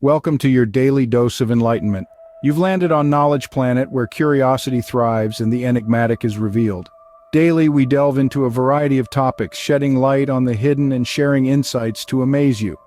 Welcome to your daily dose of enlightenment. You've landed on Knowledge Planet where curiosity thrives and the enigmatic is revealed. Daily, we delve into a variety of topics, shedding light on the hidden and sharing insights to amaze you.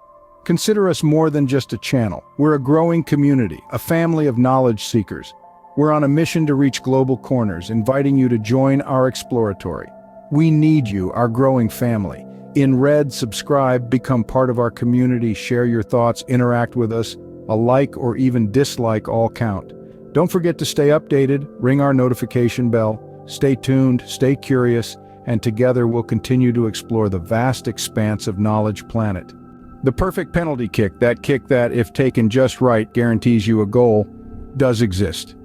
Consider us more than just a channel. We're a growing community, a family of knowledge seekers. We're on a mission to reach global corners, inviting you to join our exploratory. We need you, our growing family. In red, subscribe, become part of our community, share your thoughts, interact with us. A like or even dislike all count. Don't forget to stay updated, ring our notification bell, stay tuned, stay curious, and together we'll continue to explore the vast expanse of Knowledge Planet. The perfect penalty kick that, if taken just right, guarantees you a goal, does exist.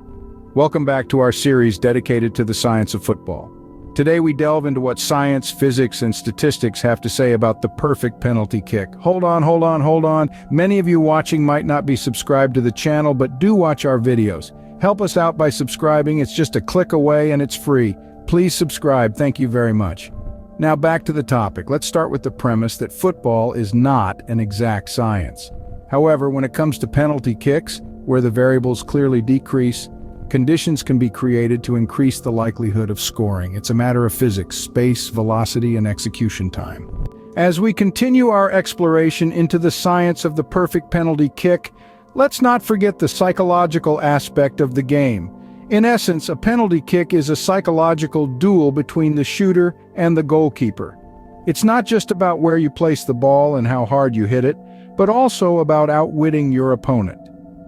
Welcome back to our series dedicated to the science of football. Today we delve into what science, physics, and statistics have to say about the perfect penalty kick. Hold on. Many of you watching might not be subscribed to the channel, but do watch our videos. Help us out by subscribing. It's just a click away and it's free. Please subscribe. Thank you very much. Now back to the topic. Let's start with the premise that football is not an exact science. However, when it comes to penalty kicks, where the variables clearly decrease, conditions can be created to increase the likelihood of scoring. It's a matter of physics, space, velocity, and execution time. As we continue our exploration into the science of the perfect penalty kick, let's not forget the psychological aspect of the game. In essence, a penalty kick is a psychological duel between the shooter and the goalkeeper. It's not just about where you place the ball and how hard you hit it, but also about outwitting your opponent.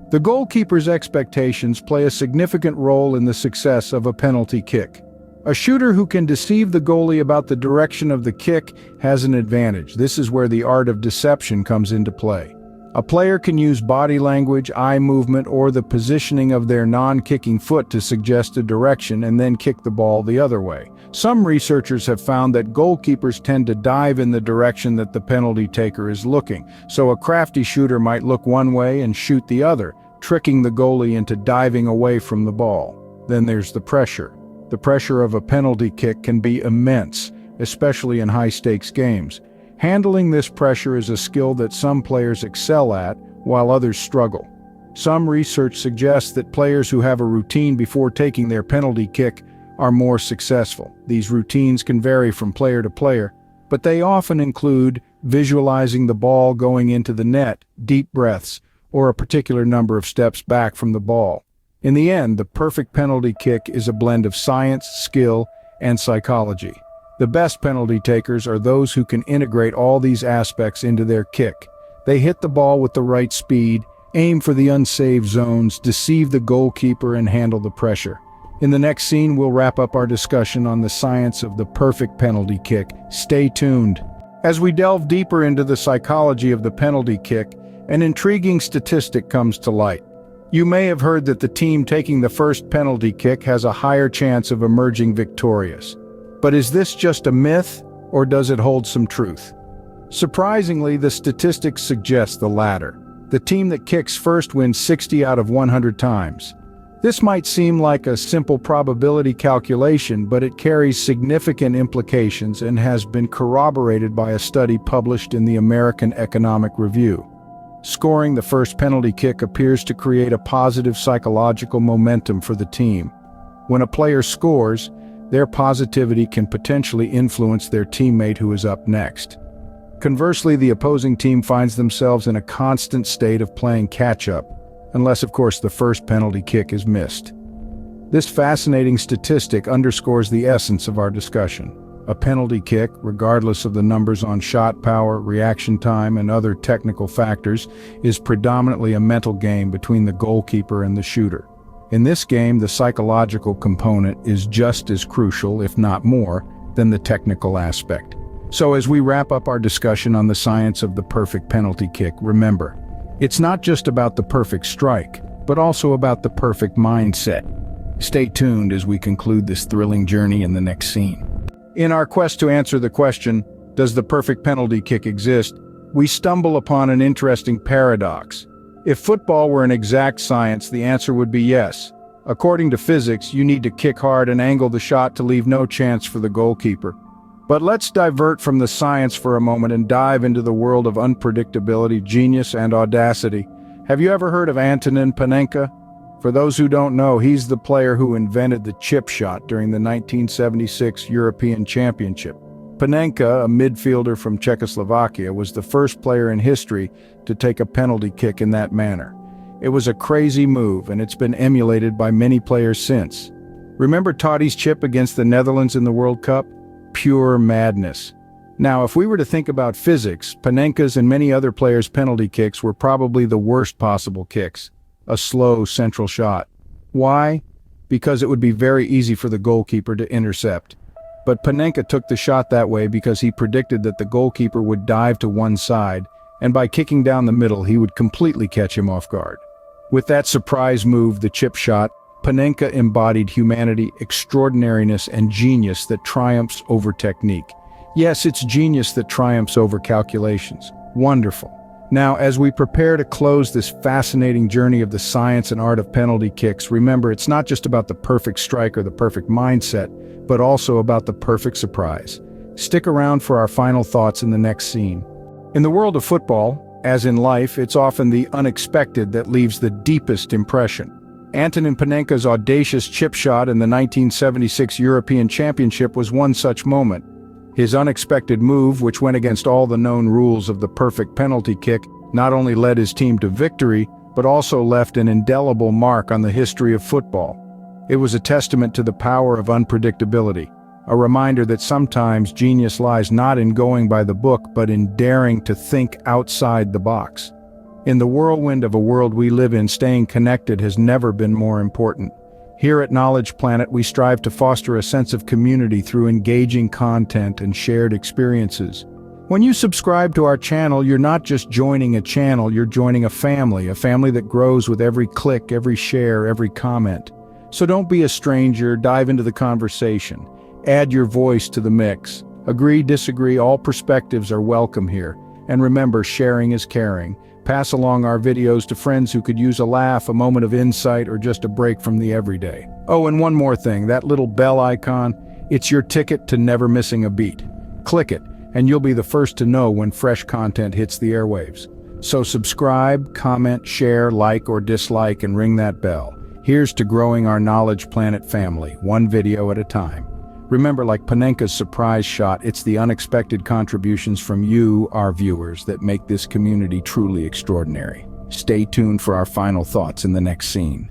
The goalkeeper's expectations play a significant role in the success of a penalty kick. A shooter who can deceive the goalie about the direction of the kick has an advantage. This is where the art of deception comes into play. A player can use body language, eye movement, or the positioning of their non-kicking foot to suggest a direction and then kick the ball the other way. Some researchers have found that goalkeepers tend to dive in the direction that the penalty taker is looking, so a crafty shooter might look one way and shoot the other, tricking the goalie into diving away from the ball. Then there's the pressure. The pressure of a penalty kick can be immense, especially in high-stakes games. Handling this pressure is a skill that some players excel at, while others struggle. Some research suggests that players who have a routine before taking their penalty kick are more successful. These routines can vary from player to player, but they often include visualizing the ball going into the net, deep breaths, or a particular number of steps back from the ball. In the end, the perfect penalty kick is a blend of science, skill, and psychology. The best penalty takers are those who can integrate all these aspects into their kick. They hit the ball with the right speed, aim for the unsaved zones, deceive the goalkeeper, and handle the pressure. In the next scene, we'll wrap up our discussion on the science of the perfect penalty kick. Stay tuned. As we delve deeper into the psychology of the penalty kick, an intriguing statistic comes to light. You may have heard that the team taking the first penalty kick has a higher chance of emerging victorious. But is this just a myth, or does it hold some truth? Surprisingly, the statistics suggest the latter. The team that kicks first wins 60 out of 100 times. This might seem like a simple probability calculation, but it carries significant implications and has been corroborated by a study published in the American Economic Review. Scoring the first penalty kick appears to create a positive psychological momentum for the team. When a player scores, their positivity can potentially influence their teammate who is up next. Conversely, the opposing team finds themselves in a constant state of playing catch-up, unless of course the first penalty kick is missed. This fascinating statistic underscores the essence of our discussion. A penalty kick, regardless of the numbers on shot power, reaction time, and other technical factors, is predominantly a mental game between the goalkeeper and the shooter. In this game, the psychological component is just as crucial, if not more, than the technical aspect. So as we wrap up our discussion on the science of the perfect penalty kick, remember, it's not just about the perfect strike, but also about the perfect mindset. Stay tuned as we conclude this thrilling journey in the next scene. In our quest to answer the question, does the perfect penalty kick exist, we stumble upon an interesting paradox. If football were an exact science, the answer would be yes. According to physics, you need to kick hard and angle the shot to leave no chance for the goalkeeper. But let's divert from the science for a moment and dive into the world of unpredictability, genius, and audacity. Have you ever heard of Antonin Panenka? For those who don't know, he's the player who invented the chip shot during the 1976 European Championship. Panenka, a midfielder from Czechoslovakia, was the first player in history to take a penalty kick in that manner. It was a crazy move, and it's been emulated by many players since. Remember Totti's chip against the Netherlands in the World Cup? Pure madness. Now, if we were to think about physics, Panenka's and many other players' penalty kicks were probably the worst possible kicks. A slow central shot. Why? Because it would be very easy for the goalkeeper to intercept. But Panenka took the shot that way because he predicted that the goalkeeper would dive to one side, and by kicking down the middle he would completely catch him off guard. With that surprise move, the chip shot, Panenka embodied humanity, extraordinariness, and genius that triumphs over technique. Yes, it's genius that triumphs over calculations. Wonderful. Now, as we prepare to close this fascinating journey of the science and art of penalty kicks, remember it's not just about the perfect strike or the perfect mindset, but also about the perfect surprise. Stick around for our final thoughts in the next scene. In the world of football, as in life, it's often the unexpected that leaves the deepest impression. Antonin Panenka's audacious chip shot in the 1976 European Championship was one such moment. His unexpected move, which went against all the known rules of the perfect penalty kick, not only led his team to victory, but also left an indelible mark on the history of football. It was a testament to the power of unpredictability, a reminder that sometimes genius lies not in going by the book, but in daring to think outside the box. In the whirlwind of a world we live in, staying connected has never been more important. Here at Knowledge Planet, we strive to foster a sense of community through engaging content and shared experiences. When you subscribe to our channel, you're not just joining a channel, you're joining a family that grows with every click, every share, every comment. So don't be a stranger, dive into the conversation. Add your voice to the mix. Agree, disagree, all perspectives are welcome here. And remember, sharing is caring. Pass along our videos to friends who could use a laugh, a moment of insight, or just a break from the everyday. Oh, and one more thing, that little bell icon, it's your ticket to never missing a beat. Click it, and you'll be the first to know when fresh content hits the airwaves. So subscribe, comment, share, like or dislike, and ring that bell. Here's to growing our Knowledge Planet family, one video at a time. Remember, like Panenka's surprise shot, it's the unexpected contributions from you, our viewers, that make this community truly extraordinary. Stay tuned for our final thoughts in the next scene.